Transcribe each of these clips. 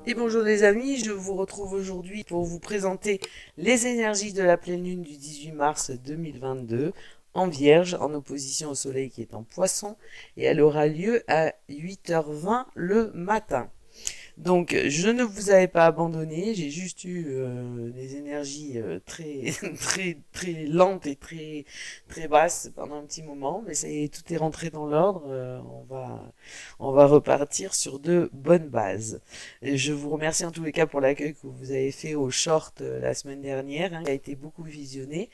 Et bonjour les amis, je vous retrouve aujourd'hui pour vous présenter les énergies de la pleine lune du 18 mars 2022 en Vierge, en opposition au soleil qui est en Poisson, et elle aura lieu à 8h20 le matin. Donc, je ne vous avais pas abandonné, j'ai juste eu des énergies très, très lentes et très basses pendant un petit moment, mais ça y est, tout est rentré dans l'ordre. On va repartir sur de bonnes bases. Et je vous remercie en tous les cas pour l'accueil que vous avez fait au short la semaine dernière, hein, qui a été beaucoup visionné.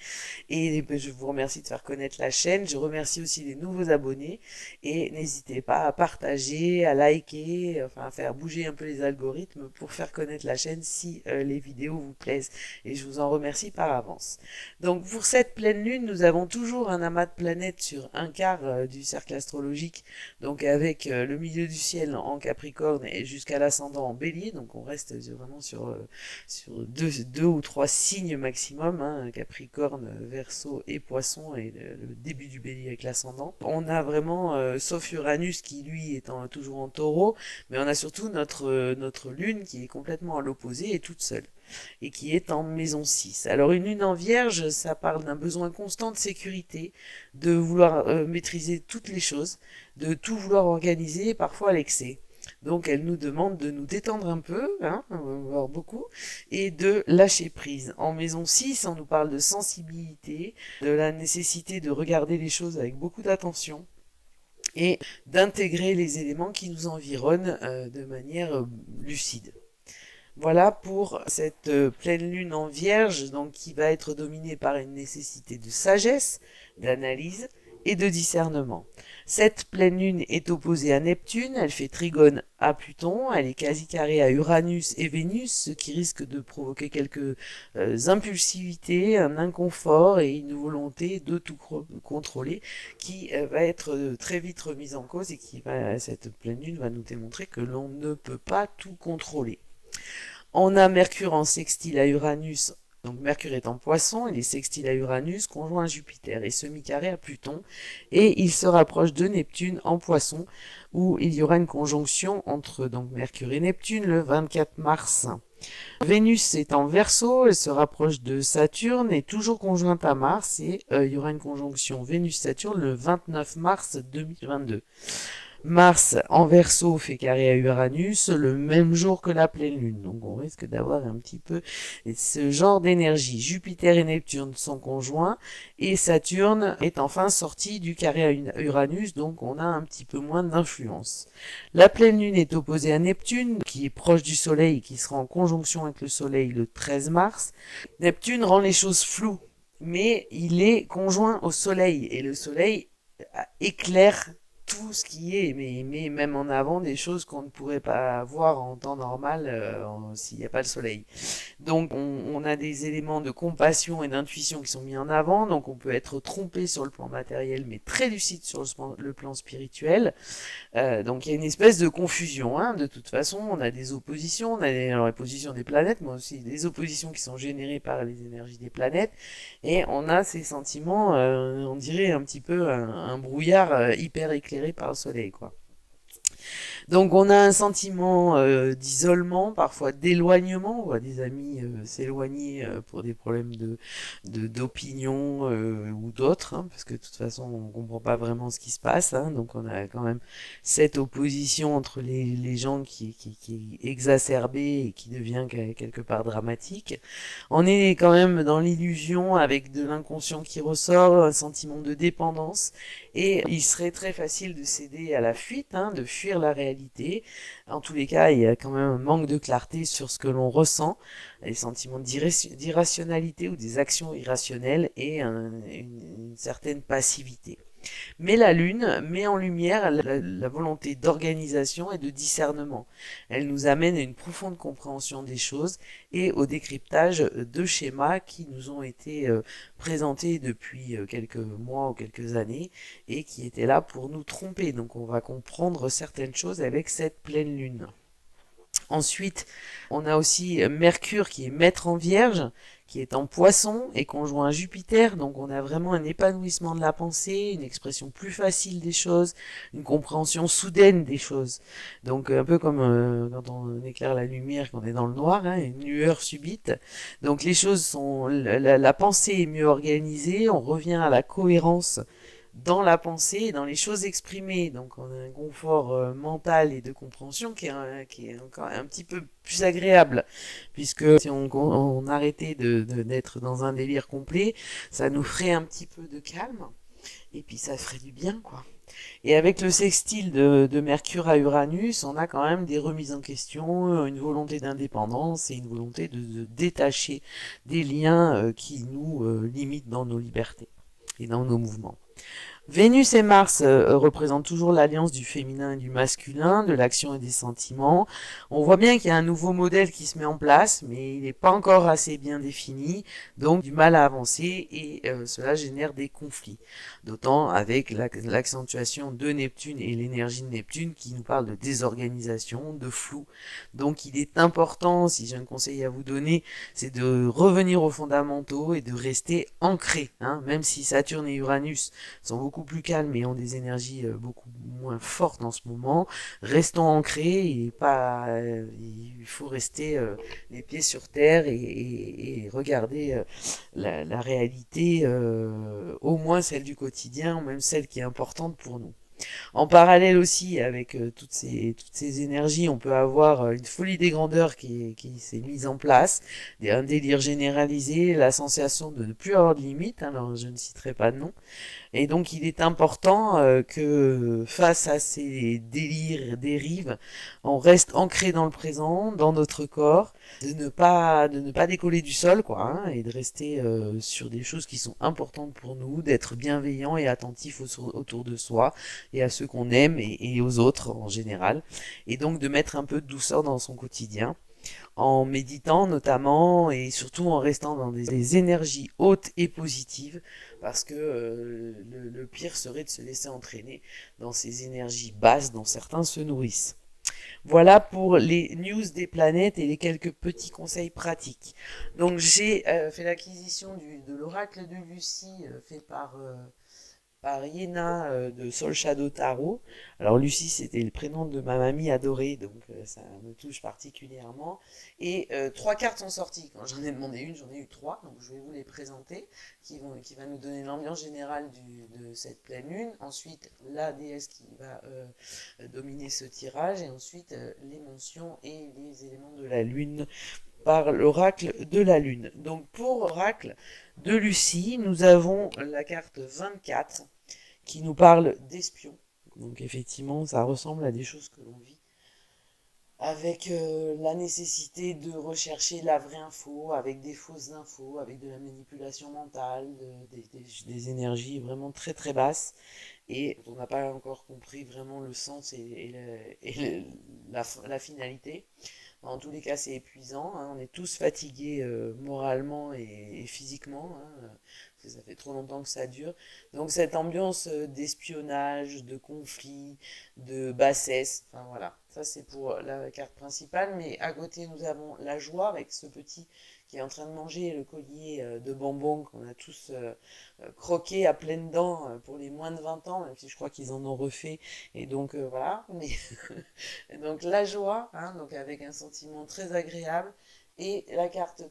Et je vous remercie de faire connaître la chaîne. Je remercie aussi les nouveaux abonnés. Et n'hésitez pas à partager, à liker, enfin à faire bouger un peu les algorithmes pour faire connaître la chaîne si les vidéos vous plaisent. Et je vous en remercie par avance. Donc pour cette pleine lune, nous avons toujours un amas de planètes sur un quart du cercle astrologique. Donc avec le milieu du ciel en Capricorne et jusqu'à l'ascendant en Bélier. Donc on reste vraiment sur deux ou trois signes maximum, hein, Capricorne, Verseau et Poisson, et le début du Bélier avec l'ascendant. On a vraiment, sauf Uranus qui lui est toujours en Taureau, mais on a surtout notre lune qui est complètement à l'opposé et toute seule, et qui est en maison 6. Alors une lune en Vierge, ça parle d'un besoin constant de sécurité, de vouloir maîtriser toutes les choses, de tout vouloir organiser, parfois à l'excès. Donc elle nous demande de nous détendre un peu, hein, voire beaucoup, et de lâcher prise. En maison 6, on nous parle de sensibilité, de la nécessité de regarder les choses avec beaucoup d'attention et d'intégrer les éléments qui nous environnent de manière lucide. Voilà pour cette pleine lune en Vierge, donc qui va être dominée par une nécessité de sagesse, d'analyse et de discernement. Cette pleine lune est opposée à Neptune, elle fait trigone à Pluton, elle est quasi carrée à Uranus et Vénus, ce qui risque de provoquer quelques impulsivités, un inconfort et une volonté de tout contrôler qui va être très vite remise en cause, et cette pleine lune va nous démontrer que l'on ne peut pas tout contrôler. On a Mercure en sextile à Uranus. Donc Mercure est en Poisson, il est sextile à Uranus, conjoint à Jupiter et semi-carré à Pluton, et il se rapproche de Neptune en Poisson, où il y aura une conjonction entre donc Mercure et Neptune le 24 mars. Vénus est en Verseau, elle se rapproche de Saturne et toujours conjointe à Mars, et il y aura une conjonction Vénus-Saturne le 29 mars 2022. Mars en Verseau fait carré à Uranus le même jour que la pleine lune, donc on risque d'avoir un petit peu ce genre d'énergie. Jupiter et Neptune sont conjoints et Saturne est enfin sorti du carré à Uranus, donc on a un petit peu moins d'influence. La pleine lune est opposée à Neptune qui est proche du soleil et qui sera en conjonction avec le soleil le 13 mars. Neptune rend les choses floues, mais il est conjoint au soleil et le soleil éclaire tout ce qui est, mais même en avant des choses qu'on ne pourrait pas voir en temps normal s'il n'y a pas le soleil. Donc on a des éléments de compassion et d'intuition qui sont mis en avant, donc on peut être trompé sur le plan matériel mais très lucide sur le plan spirituel. Donc il y a une espèce de confusion, hein. De toute façon, on a des oppositions, alors les positions des planètes, mais aussi des oppositions qui sont générées par les énergies des planètes, et on a ces sentiments, on dirait un petit peu un brouillard hyper éclairé par le soleil, quoi. Donc on a un sentiment d'isolement, parfois d'éloignement. On voit des amis s'éloigner pour des problèmes d'opinion ou d'autres, hein, parce que de toute façon on comprend pas vraiment ce qui se passe, hein. Donc on a quand même cette opposition entre les gens qui est exacerbée et qui devient quelque part dramatique. On est quand même dans l'illusion avec de l'inconscient qui ressort, un sentiment de dépendance, et il serait très facile de céder à la fuite, hein, de fuir la réalité. En tous les cas, il y a quand même un manque de clarté sur ce que l'on ressent, des sentiments d'irrationalité ou des actions irrationnelles, et une certaine passivité. Mais la Lune met en lumière la volonté d'organisation et de discernement. Elle nous amène à une profonde compréhension des choses et au décryptage de schémas qui nous ont été présentés depuis quelques mois ou quelques années et qui étaient là pour nous tromper. Donc on va comprendre certaines choses avec cette pleine Lune. Ensuite, on a aussi Mercure qui est maître en Vierge, qui est en Poisson et conjoint à Jupiter, donc on a vraiment un épanouissement de la pensée, une expression plus facile des choses, une compréhension soudaine des choses. Donc un peu comme quand on éclaire la lumière, quand on est dans le noir, hein, une lueur subite. Donc les choses sont, la pensée est mieux organisée, on revient à la cohérence dans la pensée et dans les choses exprimées. Donc on a un confort mental et de compréhension qui est encore un petit peu plus agréable, puisque si on arrêtait d'être dans un délire complet, ça nous ferait un petit peu de calme, et puis ça ferait du bien, quoi. Et avec le sextile de Mercure à Uranus, on a quand même des remises en question, une volonté d'indépendance et une volonté de détacher des liens qui nous limitent dans nos libertés et dans nos mouvements. Vénus et Mars représentent toujours l'alliance du féminin et du masculin, de l'action et des sentiments. On voit bien qu'il y a un nouveau modèle qui se met en place, mais il n'est pas encore assez bien défini, donc du mal à avancer et cela génère des conflits. D'autant avec l'accentuation de Neptune et l'énergie de Neptune qui nous parle de désorganisation, de flou. Donc il est important, si j'ai un conseil à vous donner, c'est de revenir aux fondamentaux et de rester ancré, hein, même si Saturne et Uranus sont beaucoup plus calmes et ont des énergies beaucoup moins fortes en ce moment. Restons ancrés et pas, il faut rester les pieds sur terre et regarder la réalité, au moins celle du quotidien, ou même celle qui est importante pour nous. En parallèle aussi, avec toutes ces énergies, on peut avoir une folie des grandeurs qui s'est mise en place, un délire généralisé, la sensation de ne plus avoir de limites, hein, alors je ne citerai pas de nom, et donc il est important que face à ces délires, dérives, on reste ancré dans le présent, dans notre corps, de ne pas décoller du sol, quoi, hein, et de rester sur des choses qui sont importantes pour nous, d'être bienveillant et attentif autour de soi et à ceux qu'on aime et aux autres en général, et donc de mettre un peu de douceur dans son quotidien en méditant notamment et surtout en restant dans des énergies hautes et positives parce que le pire serait de se laisser entraîner dans ces énergies basses dont certains se nourrissent. Voilà pour les news des planètes et les quelques petits conseils pratiques. Donc j'ai fait l'acquisition de l'oracle de Lucie fait par Yéna de Soul Shadow Tarot. Alors Lucie, c'était le prénom de ma mamie adorée, donc ça me touche particulièrement. Et trois cartes sont sorties. Quand j'en ai demandé une, j'en ai eu trois, donc je vais vous les présenter, qui va nous donner l'ambiance générale de cette pleine lune. Ensuite, la déesse qui va dominer ce tirage, et ensuite les mentions et les éléments de la lune par l'oracle de la lune. Donc pour l'oracle de Lucie, nous avons la carte 24 qui nous parle d'espions. Donc effectivement, ça ressemble à des choses que l'on vit avec la nécessité de rechercher la vraie info, avec des fausses infos, avec de la manipulation mentale, des énergies vraiment très très basses, et on n'a pas encore compris vraiment le sens la finalité. En tous les cas, c'est épuisant, hein. On est tous fatigués moralement et physiquement, hein, parce que ça fait trop longtemps que ça dure. Donc cette ambiance d'espionnage, de conflit, de bassesse, enfin voilà, ça c'est pour la carte principale. Mais à côté, nous avons la joie avec ce petit qui est en train de manger le collier de bonbons qu'on a tous croqué à pleines dents pour les moins de 20 ans, même si je crois qu'ils en ont refait. Et donc voilà, mais et donc la joie, hein, donc avec un sentiment très agréable, et la carte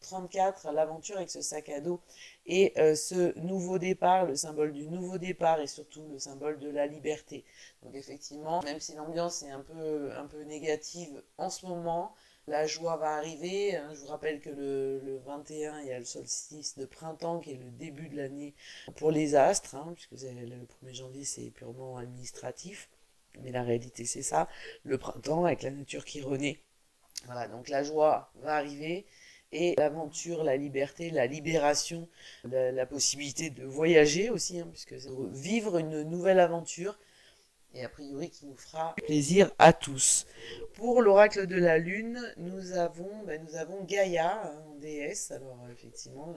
34, l'aventure avec ce sac à dos, et ce nouveau départ, le symbole du nouveau départ, et surtout le symbole de la liberté. Donc effectivement, même si l'ambiance est un peu négative en ce moment, la joie va arriver. Je vous rappelle que le 21, il y a le solstice de printemps qui est le début de l'année pour les astres, hein, puisque le 1er janvier c'est purement administratif. Mais la réalité, c'est ça. Le printemps, avec la nature qui renaît. Voilà, donc la joie va arriver. Et l'aventure, la liberté, la libération, la possibilité de voyager aussi, hein, puisque c'est vivre une nouvelle aventure. Et a priori, qui nous fera plaisir à tous. Pour l'oracle de la Lune, nous avons Gaïa, hein, en déesse. Alors, effectivement,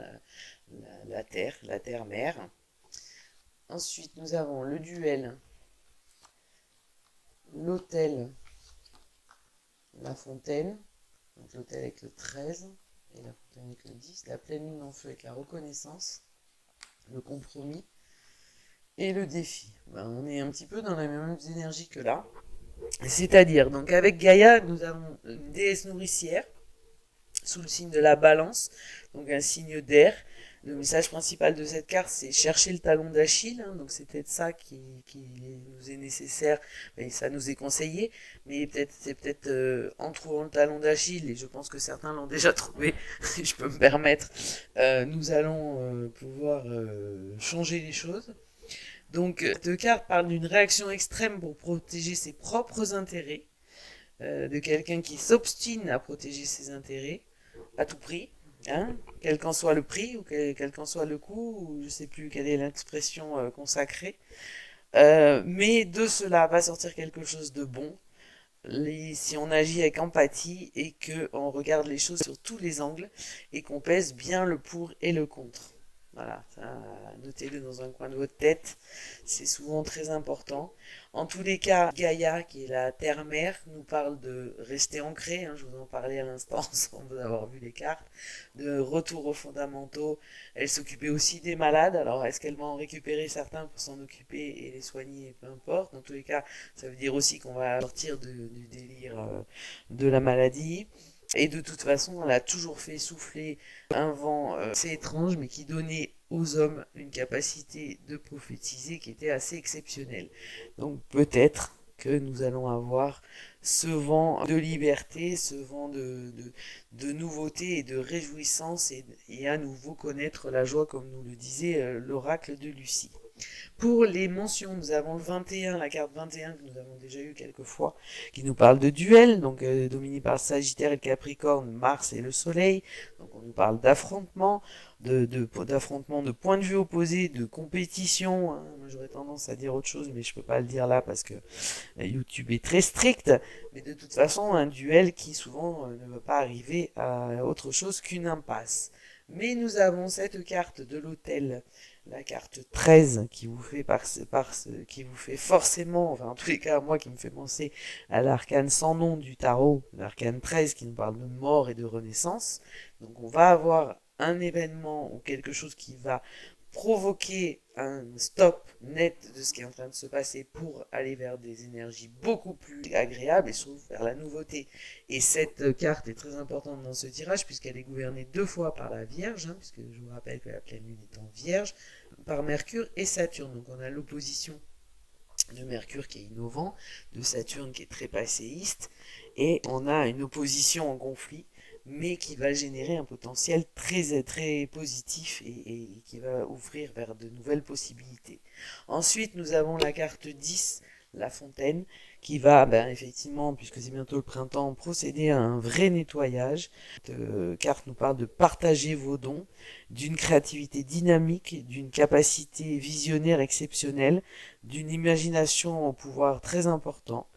la terre-mère. Ensuite, nous avons le duel, l'autel, la fontaine, donc l'autel avec le 13, et la fontaine avec le 10, la pleine lune en feu avec la reconnaissance, le compromis et le défi. On est un petit peu dans les mêmes énergies que là. C'est-à-dire, donc avec Gaïa, nous avons une déesse nourricière sous le signe de la balance, donc un signe d'air. Le message principal de cette carte, c'est chercher le talon d'Achille, hein, donc c'est peut-être ça qui nous est nécessaire, mais ça nous est conseillé, mais c'est peut-être en trouvant le talon d'Achille, et je pense que certains l'ont déjà trouvé, si je peux me permettre, nous allons pouvoir changer les choses. Donc cette carte parle d'une réaction extrême pour protéger ses propres intérêts, de quelqu'un qui s'obstine à protéger ses intérêts à tout prix, hein, quel qu'en soit le prix ou quel qu'en soit le coût, ou je sais plus quelle est l'expression consacrée. Mais de cela va sortir quelque chose de bon si on agit avec empathie et qu'on regarde les choses sur tous les angles et qu'on pèse bien le pour et le contre. Voilà, ça, notez-le dans un coin de votre tête, c'est souvent très important. En tous les cas, Gaïa, qui est la terre-mère, nous parle de rester ancré, hein, je vous en parlais à l'instant sans avoir vu les cartes, de retour aux fondamentaux. Elle s'occupait aussi des malades, alors est-ce qu'elle va en récupérer certains pour s'en occuper et les soigner, peu importe. Dans tous les cas, ça veut dire aussi qu'on va sortir du délire de la maladie. Et de toute façon, elle a toujours fait souffler un vent assez étrange, mais qui donnait aux hommes une capacité de prophétiser qui était assez exceptionnelle. Donc peut-être que nous allons avoir ce vent de liberté, ce vent de nouveauté et de réjouissance et à nouveau connaître la joie, comme nous le disait l'oracle de Lucie. Pour les mentions, nous avons le 21, la carte 21 que nous avons déjà eu quelques fois, qui nous parle de duel, donc dominé par le Sagittaire et le Capricorne, Mars et le Soleil. Donc on nous parle d'affrontement, d'affrontement de points de vue opposés, de compétition. Hein. Moi j'aurais tendance à dire autre chose, mais je peux pas le dire là parce que YouTube est très strict. Mais de toute façon, un duel qui souvent ne va pas arriver à autre chose qu'une impasse. Mais nous avons cette carte de l'hôtel, la carte 13, qui vous fait qui vous fait forcément, enfin en tous les cas moi qui me fait penser à l'arcane sans nom du tarot, l'arcane 13 qui nous parle de mort et de renaissance. Donc on va avoir un événement ou quelque chose qui va provoquer un stop net de ce qui est en train de se passer pour aller vers des énergies beaucoup plus agréables et surtout vers la nouveauté. Et cette carte est très importante dans ce tirage puisqu'elle est gouvernée 2 fois par la Vierge, hein, puisque je vous rappelle que la pleine lune est en Vierge, par Mercure et Saturne. Donc on a l'opposition de Mercure qui est innovant, de Saturne qui est très passéiste, et on a une opposition en conflit mais qui va générer un potentiel très, très positif et qui va ouvrir vers de nouvelles possibilités. Ensuite, nous avons la carte 10, la fontaine, qui va, effectivement, puisque c'est bientôt le printemps, procéder à un vrai nettoyage. Cette carte nous parle de partager vos dons, d'une créativité dynamique, d'une capacité visionnaire exceptionnelle, d'une imagination au pouvoir très important,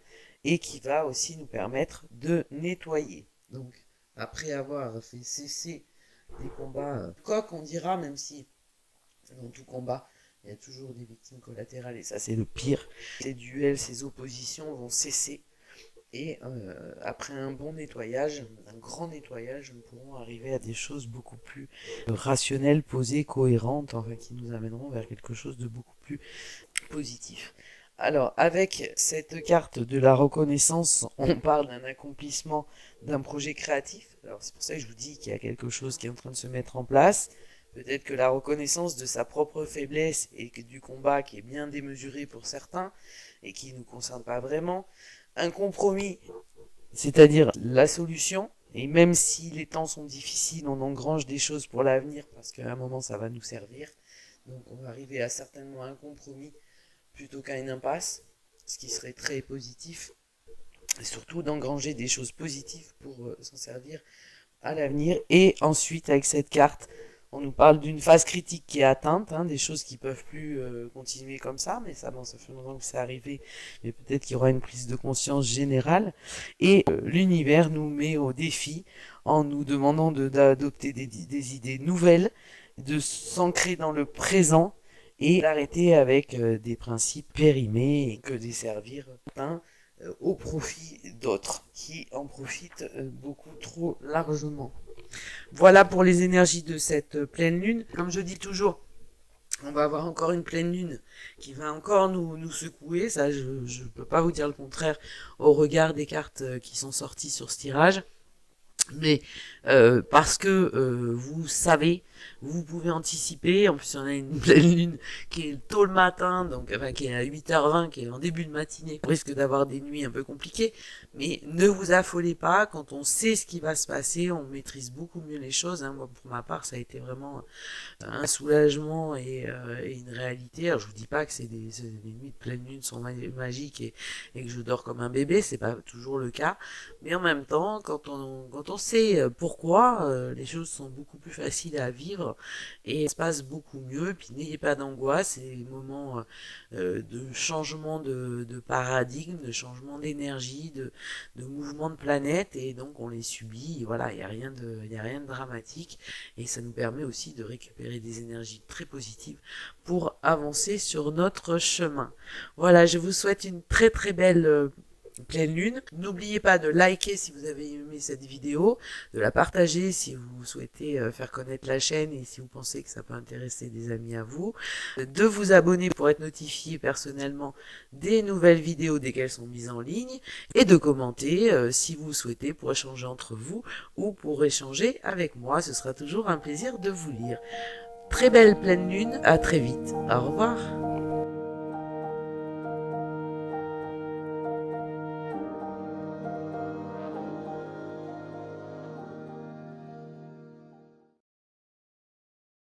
et qui va aussi nous permettre de nettoyer. Donc, après avoir fait cesser des combats coq, on dira, même si dans tout combat, il y a toujours des victimes collatérales, et ça c'est le pire. Ces duels, ces oppositions vont cesser, et après un bon nettoyage, un grand nettoyage, nous pourrons arriver à des choses beaucoup plus rationnelles, posées, cohérentes, enfin qui nous amèneront vers quelque chose de beaucoup plus positif. Alors, avec cette carte de la reconnaissance, on parle d'un accomplissement d'un projet créatif. Alors, c'est pour ça que je vous dis qu'il y a quelque chose qui est en train de se mettre en place. Peut-être que la reconnaissance de sa propre faiblesse et que du combat qui est bien démesuré pour certains et qui ne nous concerne pas vraiment. Un compromis, c'est-à-dire la solution. Et même si les temps sont difficiles, on engrange des choses pour l'avenir parce qu'à un moment ça va nous servir. Donc on va arriver à certainement un compromis plutôt qu'à une impasse, ce qui serait très positif, et surtout d'engranger des choses positives pour s'en servir à l'avenir. Et ensuite, avec cette carte, on nous parle d'une phase critique qui est atteinte, hein, des choses qui peuvent plus continuer comme ça, mais ça, ça fait longtemps que c'est arrivé, mais peut-être qu'il y aura une prise de conscience générale. Et l'univers nous met au défi en nous demandant d'adopter des idées nouvelles, de s'ancrer dans le présent et d'arrêter avec des principes périmés et que desservir au profit d'autres qui en profitent beaucoup trop largement. Voilà pour les énergies de cette pleine lune. Comme je dis toujours, on va avoir encore une pleine lune qui va encore nous secouer. Ça, je ne peux pas vous dire le contraire au regard des cartes qui sont sorties sur ce tirage. Mais parce que vous savez, vous pouvez anticiper. En plus, on a une pleine lune qui est tôt le matin, donc qui est à 8h20, qui est en début de matinée. On risque d'avoir des nuits un peu compliquées, mais ne vous affolez pas. Quand on sait ce qui va se passer, on maîtrise beaucoup mieux les choses. Hein. Moi, pour ma part, ça a été vraiment un soulagement et une réalité. Alors, je vous dis pas que des nuits de pleine lune sont magiques et que je dors comme un bébé, c'est pas toujours le cas. Mais en même temps, quand on sait pourquoi, les choses sont beaucoup plus faciles à vivre et ça se passe beaucoup mieux. Puis n'ayez pas d'angoisse, c'est des moments de changement de paradigme, de changement d'énergie, de mouvement de planète, et donc on les subit. Et voilà, il y a rien de dramatique, et ça nous permet aussi de récupérer des énergies très positives pour avancer sur notre chemin. Voilà, je vous souhaite une très très belle pleine lune. N'oubliez pas de liker si vous avez aimé cette vidéo, de la partager si vous souhaitez faire connaître la chaîne et si vous pensez que ça peut intéresser des amis à vous, de vous abonner pour être notifié personnellement des nouvelles vidéos dès qu'elles sont mises en ligne, et de commenter si vous souhaitez pour échanger entre vous ou pour échanger avec moi. Ce sera toujours un plaisir de vous lire. Très belle pleine lune, à très vite. Au revoir.